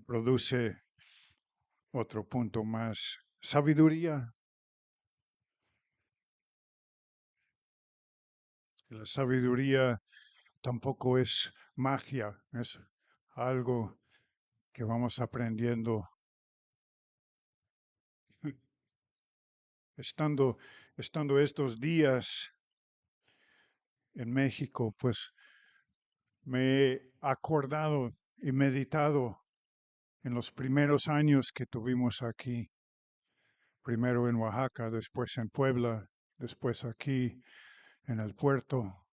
produce otro punto más, sabiduría. La sabiduría tampoco es magia, es algo que vamos aprendiendo estando estos días en México, pues me he acordado y meditado en los primeros años que tuvimos aquí, primero en Oaxaca, después en Puebla, después aquí en el puerto.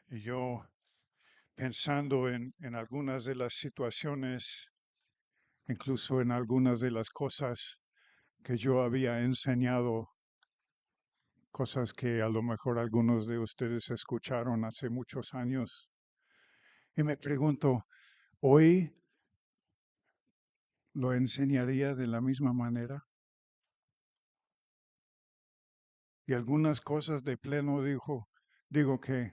Y yo pensando en algunas de las situaciones, incluso en algunas de las cosas que yo había enseñado, cosas que a lo mejor algunos de ustedes escucharon hace muchos años. Y me pregunto, ¿hoy lo enseñaría de la misma manera? Y algunas cosas de pleno digo que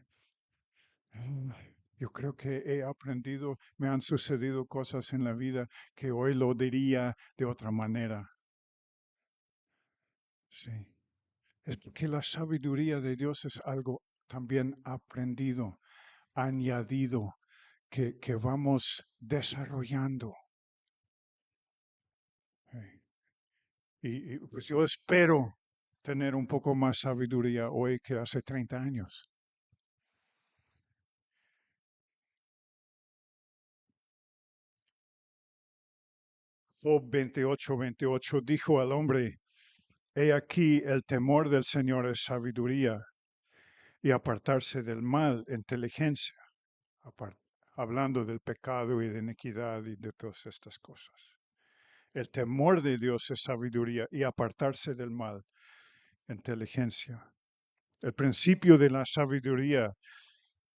yo creo que he aprendido, me han sucedido cosas en la vida que hoy lo diría de otra manera. Sí. Es porque la sabiduría de Dios es algo también aprendido, añadido, que vamos desarrollando. Sí. Y pues yo espero tener un poco más sabiduría hoy que hace 30 años. Job 28:28 dijo al hombre, he aquí el temor del Señor es sabiduría y apartarse del mal, inteligencia, hablando del pecado y de iniquidad y de todas estas cosas. El temor de Dios es sabiduría y apartarse del mal, inteligencia. El principio de la sabiduría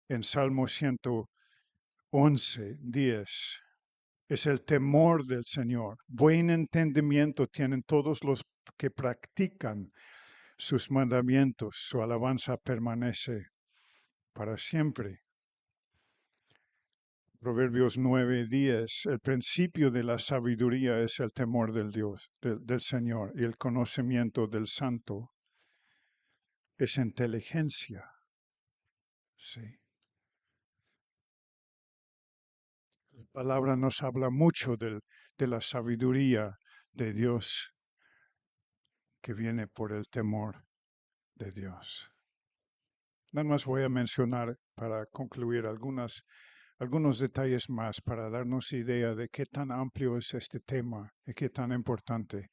en Salmo 111:10 es el temor del Señor. Buen entendimiento tienen todos los que practican sus mandamientos. Su alabanza permanece para siempre. Proverbios 9:10, el principio de la sabiduría es el temor del Dios, del Señor, y el conocimiento del Santo es inteligencia. Sí. La palabra nos habla mucho de la sabiduría de Dios. que viene por el temor de Dios. Nada más voy a mencionar para concluir algunos detalles más para darnos idea de qué tan amplio es este tema y qué tan importante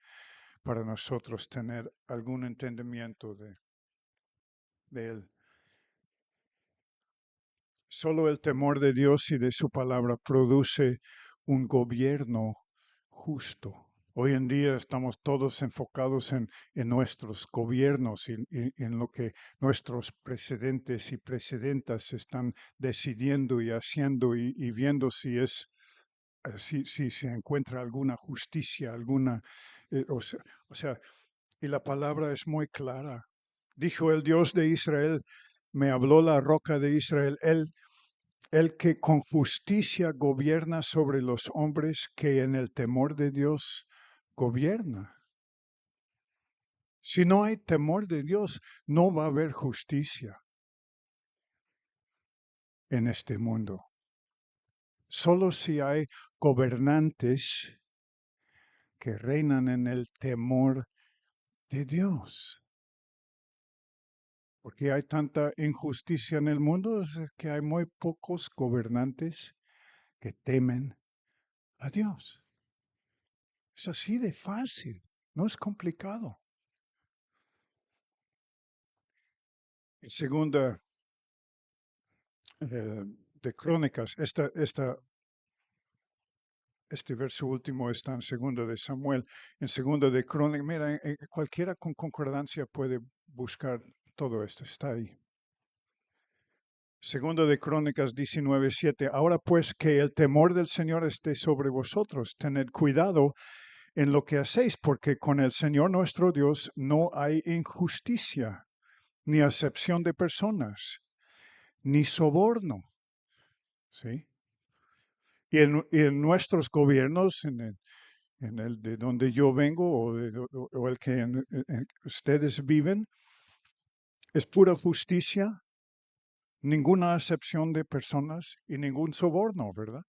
para nosotros tener algún entendimiento de él. Solo el temor de Dios y de su palabra produce un gobierno justo. Hoy en día estamos todos enfocados en nuestros gobiernos y en lo que nuestros presidentes y presidentas están decidiendo y haciendo y viendo si se encuentra alguna justicia, o sea, y la palabra es muy clara. Dijo el Dios de Israel, me habló la roca de Israel, el que con justicia gobierna sobre los hombres, que en el temor de Dios gobierna. Si no hay temor de Dios, no va a haber justicia en este mundo. Solo si hay gobernantes que reinan en el temor de Dios. Porque hay tanta injusticia en el mundo, es que hay muy pocos gobernantes que temen a Dios. Es así de fácil, no es complicado. En segunda de Crónicas, este verso último está en segunda de Samuel, en segunda de Crónicas, mira, cualquiera con concordancia puede buscar todo esto, está ahí. Segunda de Crónicas 19:7. Ahora pues que el temor del Señor esté sobre vosotros, tened cuidado en lo que hacéis, porque con el Señor nuestro Dios no hay injusticia, ni acepción de personas, ni soborno. ¿Sí? Y en nuestros gobiernos, en el de donde yo vengo o el que ustedes viven, es pura justicia, ninguna acepción de personas y ningún soborno, ¿verdad?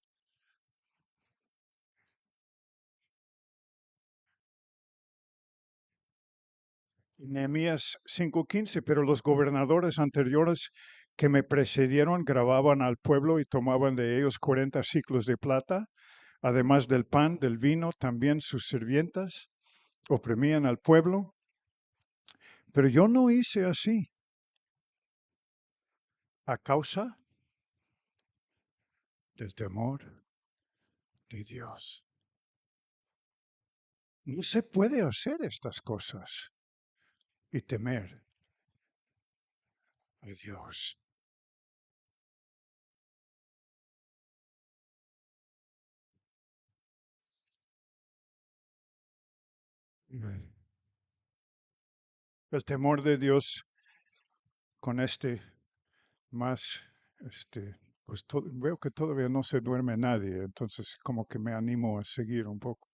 Nehemías 5:15, pero los gobernadores anteriores que me precedieron grababan al pueblo y tomaban de ellos 40 siclos de plata, además del pan, del vino, también sus sirvientas oprimían al pueblo. Pero yo no hice así a causa del temor de Dios. No se puede hacer estas cosas y temer a Dios. El temor de Dios con más, pues veo que todavía no se duerme nadie, entonces como que me animo a seguir un poco.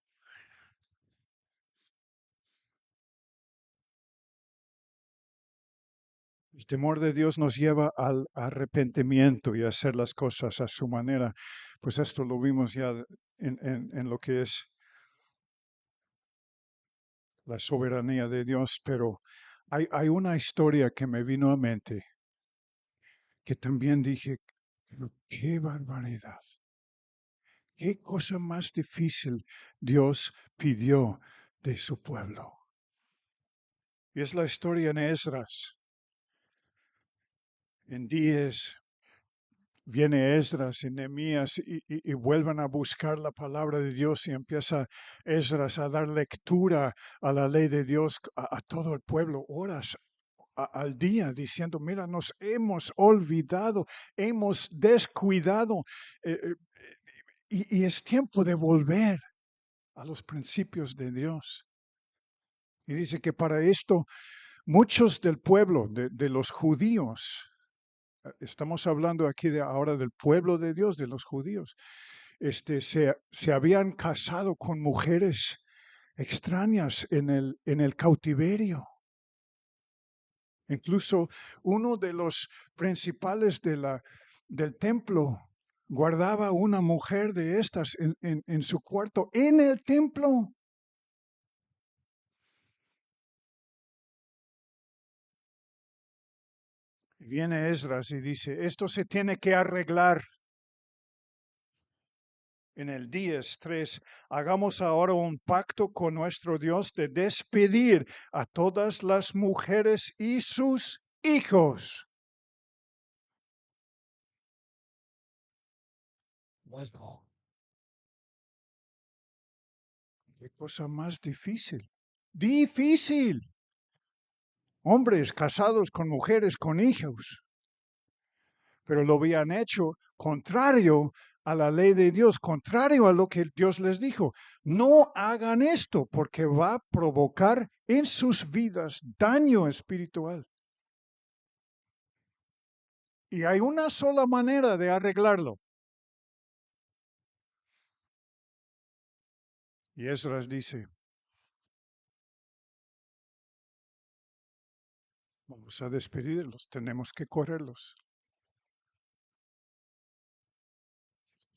El temor de Dios nos lleva al arrepentimiento y a hacer las cosas a su manera. Pues esto lo vimos ya en lo que es la soberanía de Dios, pero hay una historia que me vino a mente que también dije, pero qué barbaridad, qué cosa más difícil Dios pidió de su pueblo. Y es la historia en Esdras. En 10 viene Esdras y Nehemías y vuelven a buscar la palabra de Dios y empieza Esdras a dar lectura a la ley de Dios a todo el pueblo, horas al día, diciendo, mira, nos hemos olvidado, hemos descuidado y es tiempo de volver a los principios de Dios. Y dice que para esto muchos del pueblo, de los judíos, estamos hablando aquí ahora del pueblo de Dios, de los judíos, se habían casado con mujeres extrañas en el cautiverio. Incluso uno de los principales del templo guardaba una mujer de estas en su cuarto, en el templo. Viene Esdras y dice, esto se tiene que arreglar. En el 10:3, hagamos ahora un pacto con nuestro Dios de despedir a todas las mujeres y sus hijos. Bueno, qué cosa más difícil. Difícil. Hombres casados con mujeres con hijos, pero lo habían hecho contrario a la ley de Dios, contrario a lo que Dios les dijo. No hagan esto porque va a provocar en sus vidas daño espiritual. Y hay una sola manera de arreglarlo. Y Esdras dice, vamos a despedirlos, tenemos que correrlos.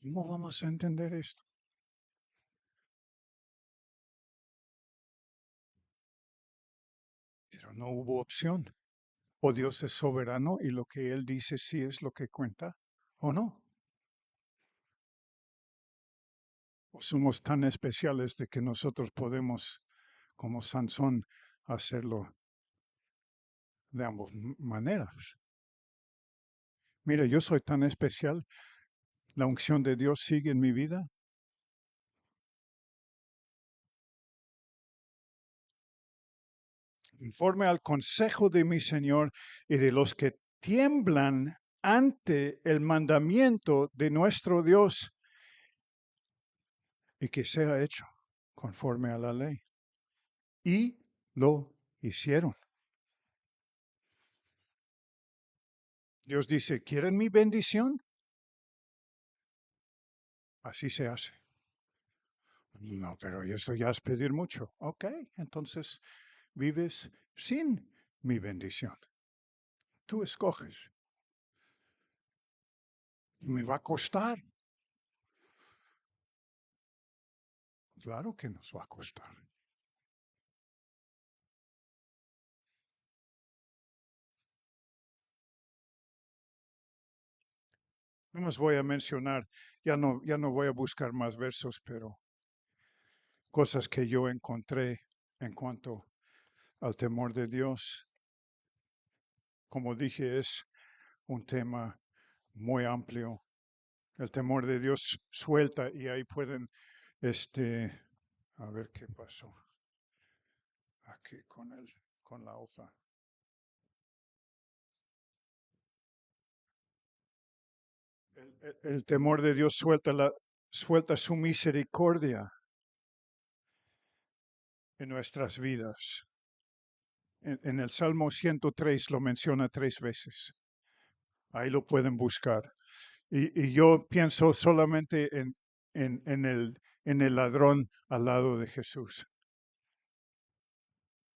¿Cómo vamos a entender esto? Pero no hubo opción. O Dios es soberano y lo que Él dice sí es lo que cuenta, o no. O somos tan especiales de que nosotros podemos, como Sansón, hacerlo de ambas maneras. Mira, yo soy tan especial, la unción de Dios sigue en mi vida. Conforme al consejo de mi Señor y de los que tiemblan ante el mandamiento de nuestro Dios, y que sea hecho conforme a la ley. Y lo hicieron. Dios dice, ¿quieren mi bendición? Así se hace. No, pero eso ya es pedir mucho. Ok, entonces vives sin mi bendición. Tú escoges. Me va a costar. Claro que nos va a costar. No más voy a mencionar, ya no voy a buscar más versos, pero cosas que yo encontré en cuanto al temor de Dios. Como dije, es un tema muy amplio. El temor de Dios suelta y ahí pueden, a ver qué pasó aquí con la hoja. El temor de Dios suelta su misericordia en nuestras vidas. En el Salmo 103 lo menciona 3 veces. Ahí lo pueden buscar. Y yo pienso solamente en el ladrón al lado de Jesús.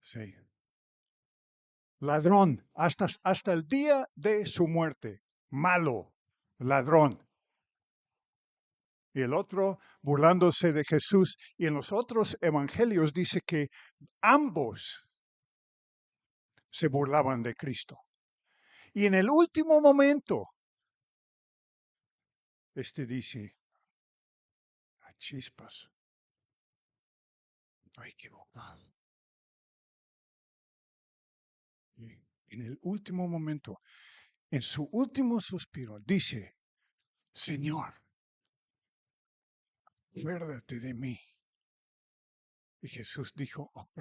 Sí. Ladrón, hasta el día de su muerte. Malo, ladrón. Y el otro burlándose de Jesús. Y en los otros evangelios dice que ambos se burlaban de Cristo. Y en el último momento, dice, a chispas, estoy equivocado. Y en el último momento, en su último suspiro, dice, Señor, acuérdate de mí. Y Jesús dijo, ok.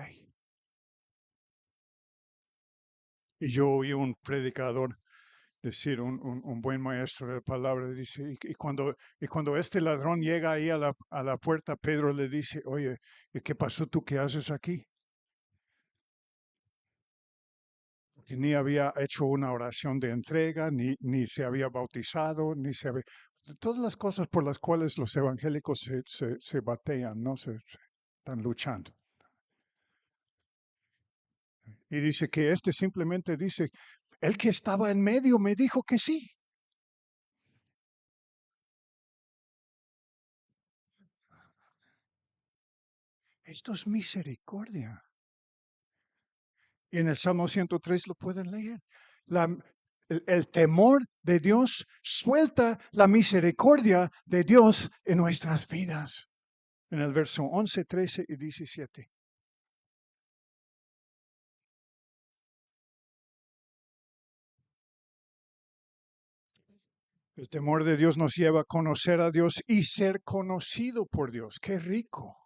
Y yo oí un predicador decir, un buen maestro de palabra, dice, y cuando este ladrón llega ahí a la puerta, Pedro le dice, oye, ¿y qué pasó tú? ¿Qué haces aquí? Que ni había hecho una oración de entrega, ni se había bautizado, ni se había... Todas las cosas por las cuales los evangélicos se batean, ¿no? Se están luchando. Y dice que simplemente dice, el que estaba en medio me dijo que sí. Esto es misericordia. Y en el Salmo 103 lo pueden leer. El temor de Dios suelta la misericordia de Dios en nuestras vidas. En el verso 11, 13 y 17. El temor de Dios nos lleva a conocer a Dios y ser conocido por Dios. ¡Qué rico!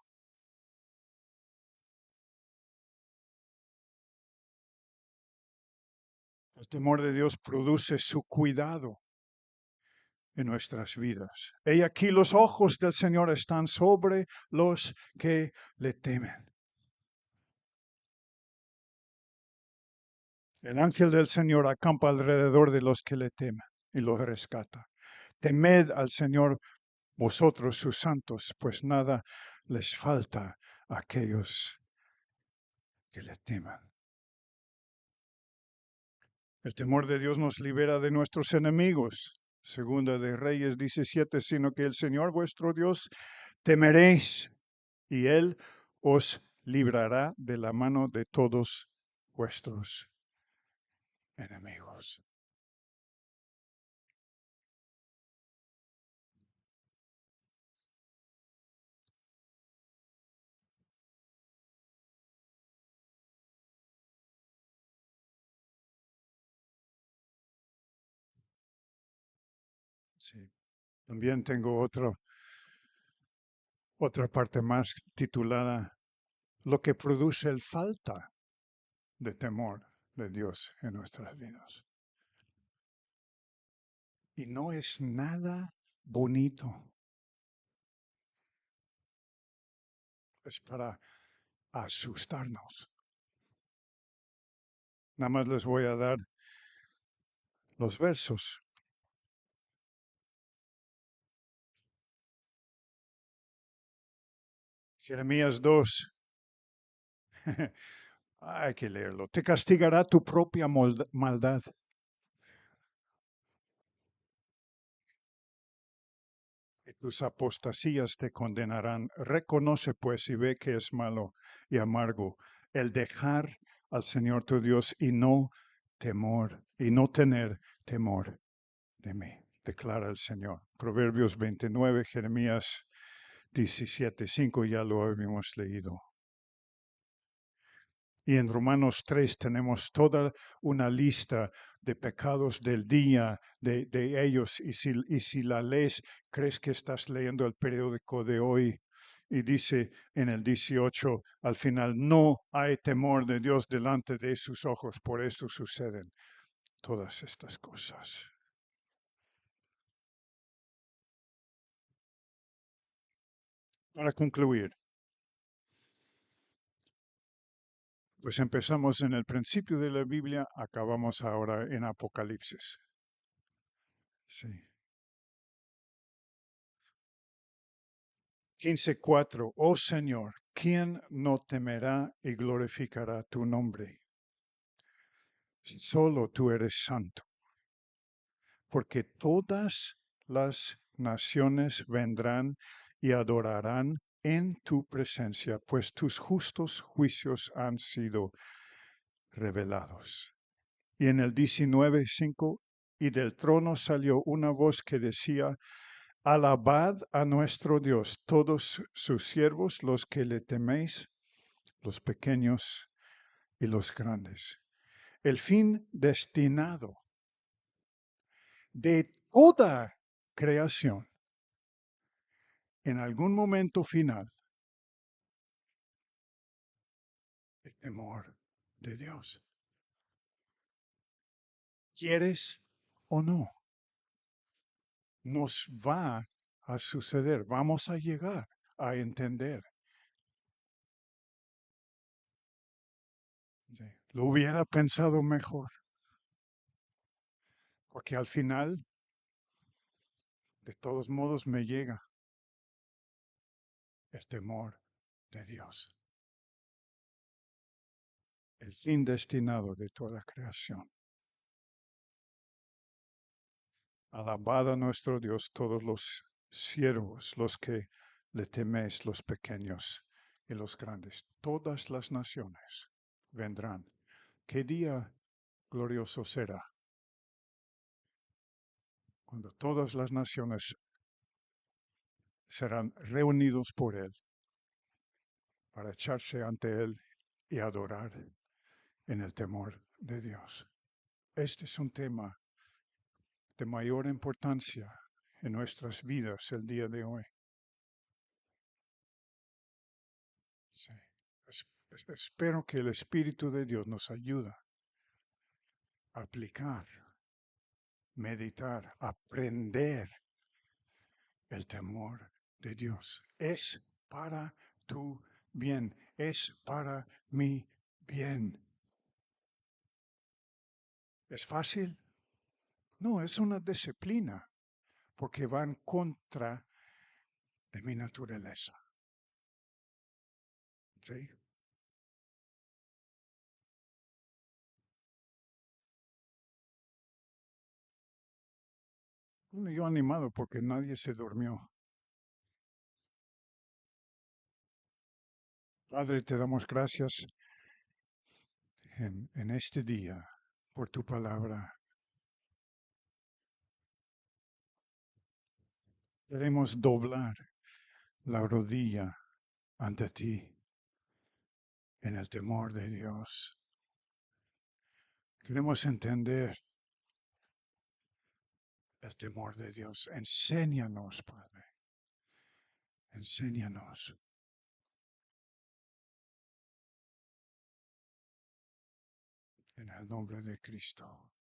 El temor de Dios produce su cuidado en nuestras vidas. He aquí los ojos del Señor están sobre los que le temen. El ángel del Señor acampa alrededor de los que le temen y los rescata. Temed al Señor vosotros sus santos, pues nada les falta a aquellos que le teman. El temor de Dios nos libera de nuestros enemigos. Segunda de Reyes 17, sino que el Señor vuestro Dios temeréis y Él os librará de la mano de todos vuestros enemigos. Sí. También tengo otra parte más titulada Lo que produce el falta de temor de Dios en nuestras vidas. Y no es nada bonito. Es para asustarnos. Nada más les voy a dar los versos. Jeremías 2. Hay que leerlo. Te castigará tu propia maldad. Y tus apostasías te condenarán. Reconoce pues y ve que es malo y amargo el dejar al Señor tu Dios y no tener temor de mí, declara el Señor. Proverbios 29, Jeremías 17, 5, ya lo habíamos leído. Y en Romanos 3 tenemos toda una lista de pecados del día de ellos. Y si la lees, crees que estás leyendo el periódico de hoy. Y dice en el 18, al final, no hay temor de Dios delante de sus ojos. Por esto suceden todas estas cosas. Para concluir, pues empezamos en el principio de la Biblia, acabamos ahora en Apocalipsis. Sí. 15:4. Oh Señor, ¿quién no temerá y glorificará tu nombre? Solo tú eres santo, porque todas las naciones vendrán y adorarán en tu presencia, pues tus justos juicios han sido revelados. Y en el 19:5, y del trono salió una voz que decía, alabad a nuestro Dios, todos sus siervos, los que le teméis, los pequeños y los grandes. El fin destinado de toda creación en algún momento final, el temor de Dios. ¿Quieres o no? Nos va a suceder, vamos a llegar a entender. Sí. Lo hubiera pensado mejor, porque al final, de todos modos, me llega el temor de Dios, el fin destinado de toda creación. Alabad a nuestro Dios todos los siervos, los que le teméis, los pequeños y los grandes. Todas las naciones vendrán. ¿Qué día glorioso será? cuando todas las naciones serán reunidos por Él para echarse ante Él y adorar en el temor de Dios. Este es un tema de mayor importancia en nuestras vidas el día de hoy. Sí. Espero que el Espíritu de Dios nos ayude a aplicar, meditar, aprender el temor de Dios. Es para tu bien, es para mi bien. ¿Es fácil? No, es una disciplina, porque va en contra de mi naturaleza. ¿Sí? Bueno, yo animado porque nadie se durmió. Padre, te damos gracias en este día por tu palabra. Queremos doblar la rodilla ante ti en el temor de Dios. Queremos entender el temor de Dios. Enséñanos, Padre. Enséñanos. En el nombre de Cristo.